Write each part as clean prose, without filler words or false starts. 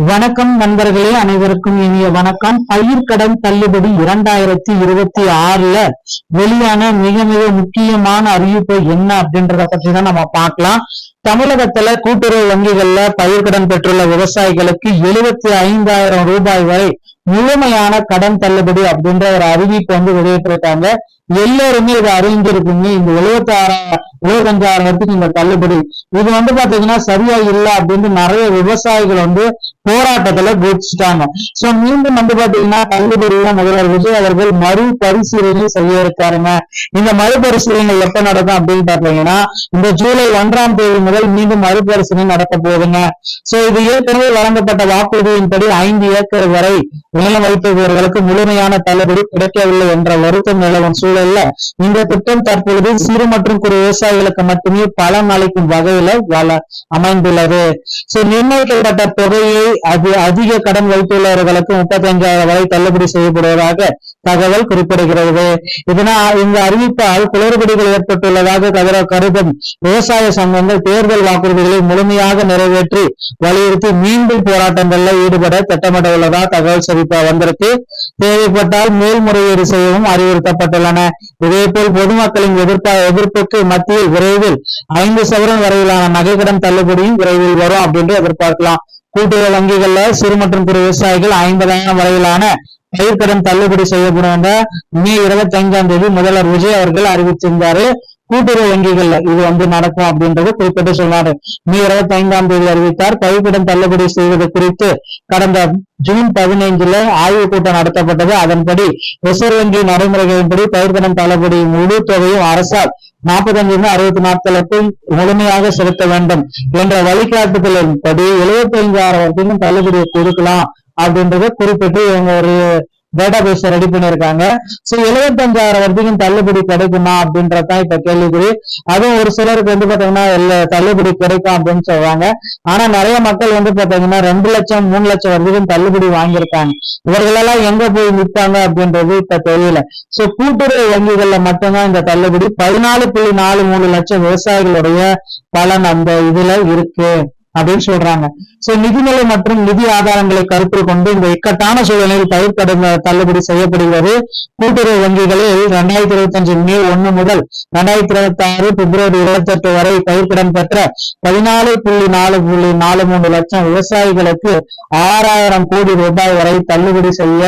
வணக்கம் நண்பர்களே, அனைவருக்கும் இனிய வணக்கம். பயிர்க்கடன் தள்ளுபடி 2026ல வெளியான மிக மிக முக்கியமான அறிவிப்பு என்ன அப்படின்றத பற்றி தான் நம்ம பார்க்கலாம். தமிழகத்துல கூட்டுறவு வங்கிகள்ல பயிர்க்கடன் பெற்றுள்ள விவசாயிகளுக்கு 75,000 ரூபாய் வரை முழுமையான கடன் தள்ளுபடி அப்படின்ற ஒரு அறிவிப்பு வெளியிட்டிருக்காங்க. எல்லாருமே இதை அறிஞ்சிருக்குங்க. இந்த 75,000 இந்த தள்ளுபடி இது பாத்தீங்கன்னா சரியா இல்லை அப்படின்னு நிறைய விவசாயிகள் போராட்டத்துல குதிச்சுட்டாங்க. சோ மீண்டும் பாத்தீங்கன்னா தள்ளுபடியில முதல்வர் விஜய் அவர்கள் மறுபரிசீலனை செய்ய இருக்காருங்க. இந்த மறுபரிசீலனை எப்ப நடக்கும் அப்படின்னு பாத்தீங்கன்னா இந்த ஜூலை 1ஆம் தேதி முதல் மீண்டும் மறுபரிசீலனை நடக்க போகுதுங்க. சோ இது ஏற்கனவே வழங்கப்பட்ட வாக்குறுதியின்படி 5 ஏக்கர் வரை நிலம் வைத்தவர்களுக்கு முழுமையான தள்ளுபடி கிடைக்கவில்லை என்ற வருத்தம் நிலவும் சூழல்ல இந்த திட்டம் தற்பொழுது சிறு மற்றும் குறு விவசாயிகளுக்கு மட்டுமே பலன் அளிக்கும் வகையில அமைந்துள்ளது. சோ நிர்ணயிக்கப்பட்ட தொகையை அதிக கடன் வைத்துள்ளவர்களுக்கு 35,000 வரை தள்ளுபடி செய்யப்படுவதாக தகவல் குறிப்பிடுகிறது. இதனால் இந்த அறிவிப்பால் குளறுபடிகள் ஏற்பட்டுள்ளதாக கருதும் விவசாய சங்கங்கள் தேர்தல் வாக்குறுதிகளை முழுமையாக நிறைவேற்றி வலியுறுத்தி மீண்டும் போராட்டங்கள்ல ஈடுபட திட்டமிட உள்ளதா தகவல் வந்திருக்கு. தேவைப்பட்டால் மேல்முறையீடு செய்யவும் அறிவுறுத்தப்பட்டுள்ளன. இதேபோல் பொதுமக்களின் எதிர்ப்புக்கு மத்தியில் விரைவில் 5 சவரன் வரையிலான நகைக்கடன் தள்ளுபடியும் விரைவில் வரும் அப்படின்னு எதிர்பார்க்கலாம். கூட்டுறவு வங்கிகள்ல சிறு மற்றும் குறு விவசாயிகள் 50,000 வரையிலான பயிர்க்கடன் தள்ளுபடி செய்யப்படும் மே 25ஆம் தேதி முதல்வர் விஜய் அவர்கள் அறிவிச்சிருந்தாரு. கூட்டுறவு வங்கிகள்ல இது நடக்கும் அப்படின்றது குறிப்பிட்டு சொன்னாரு. மே 25ஆம் தேதி அறிவித்தார். பயிர்க்கடன் தள்ளுபடி செய்வது குறித்து கடந்த ஜூன் 15ல ஆய்வு கூட்டம் நடத்தப்பட்டது. அதன்படி ரிசர்வ் வங்கி நடைமுறைகளின்படி பயிர்க்கடன் தள்ளுபடி முழு தொகையும் அரசால் 45 60 நாட்களுக்குள் முழுமையாக செலுத்த வேண்டும் என்ற வழிகாட்டுதலின்படி 75,000 வரைக்கும் தள்ளுபடியை கொடுக்கலாம் அப்படின்றத குறிப்பிட்டு இவங்க ஒரு டேட்டா பேஸ் ரெடி பண்ணிருக்காங்க. சோ 75,000 வரைக்கும் தள்ளுபடி கிடைக்குமா அப்படின்றதான் இப்ப கேள்விக்குறி. அதுவும் ஒரு சிலருக்கு பாத்தீங்கன்னா தள்ளுபடி கிடைக்கும் அப்படின்னு சொல்றாங்க. ஆனா நிறைய மக்கள் பாத்தீங்கன்னா 2 லட்சம் 3 லட்சம் வரைக்கும் தள்ளுபடி வாங்கியிருக்காங்க. இவர்களெல்லாம் எங்க போய் நிற்பாங்க அப்படின்றது இப்ப தெரியல. சோ கூட்டுறவு வங்கிகள்ல மட்டும்தான் இந்த தள்ளுபடி 14.43 லட்சம் விவசாயிகளுடைய பலன் அந்த இதுல இருக்கு அப்படின்னு சொல்றாங்க. சோ நிதிநிலை மற்றும் நிதி ஆதாரங்களை கருத்தில் கொண்டு இந்த இக்கட்டான சூழ்நிலையில் பயிர்க்கடன் தள்ளுபடி செய்யப்படுகிறது. கூட்டுறவு வங்கிகளில் 2025 மே 1 முதல் 2026 பிப்ரவரி 28 வரை பயிர்க்கடன் பெற்ற 14.43 லட்சம் விவசாயிகளுக்கு 6,000 கோடி ரூபாய் வரை தள்ளுபடி செய்ய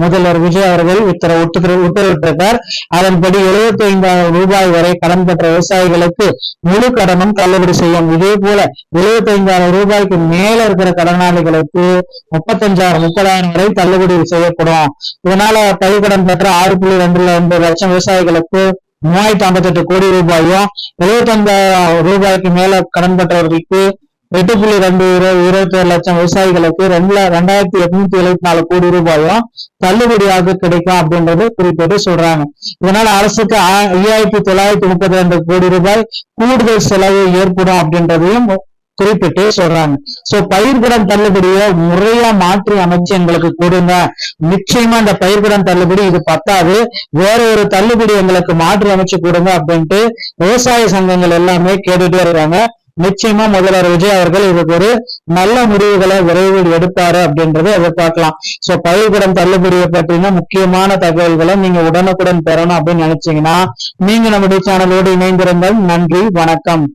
முதல்வர் விஜய் அவர்கள் உத்தரவிட்டிருக்கார். அதன்படி 75,000 ரூபாய் வரை கடன் பெற்ற விவசாயிகளுக்கு முழு கடனும் தள்ளுபடி செய்யும். இதே போல 75,000 ரூபாய்க்கு மேல இருக்கிற கடனாளிகளுக்கு 30,000 வரை தள்ளுபடி செய்யப்படும். இதனால பயிர்க்கடன் பெற்ற 6.2 லட்சம் விவசாயிகளுக்கு 358 கோடி ரூபாயும் 75,000 ரூபாய்க்கு மேல கடன் பெற்றவர்களுக்கு 8.21 லட்சம் விவசாயிகளுக்கு 2,874 கோடி ரூபாயும் தள்ளுபடியாக கிடைக்கும் அப்படின்றது குறிப்பிட்டு சொல்றாங்க. இதனால அரசுக்கு 5,932 கோடி ரூபாய் கூடுதல் செலவு ஏற்படும் அப்படின்றதையும் குறிப்பிட்டு சொல்றாங்க. சோ பயிர்க்கடன் தள்ளுபடியை முறையா மாற்றி அமைச்சு எங்களுக்கு கொடுங்க. நிச்சயமா இந்த பயிர்க்கடன் தள்ளுபடி இது பத்தாது, வேற ஒரு தள்ளுபடி எங்களுக்கு மாற்றி அமைச்சு கொடுங்க அப்படின்ட்டு விவசாய சங்கங்கள் எல்லாமே கேட்டுட்டே இருக்காங்க. நிச்சயமா முதல்வர் விஜய் அவர்கள் இதுக்கு ஒரு நல்ல முடிவுகளை விரைவில் எடுப்பாரு அப்படின்றத எதிர்பார்க்கலாம். சோ பயிர்க்கடன் தள்ளுபடியை பற்றின முக்கியமான தகவல்களை நீங்க உடனுக்குடன் பெறணும் அப்படின்னு நினைச்சீங்கன்னா நீங்க நம்முடைய சேனலோடு இணைந்திருங்கள். நன்றி, வணக்கம்.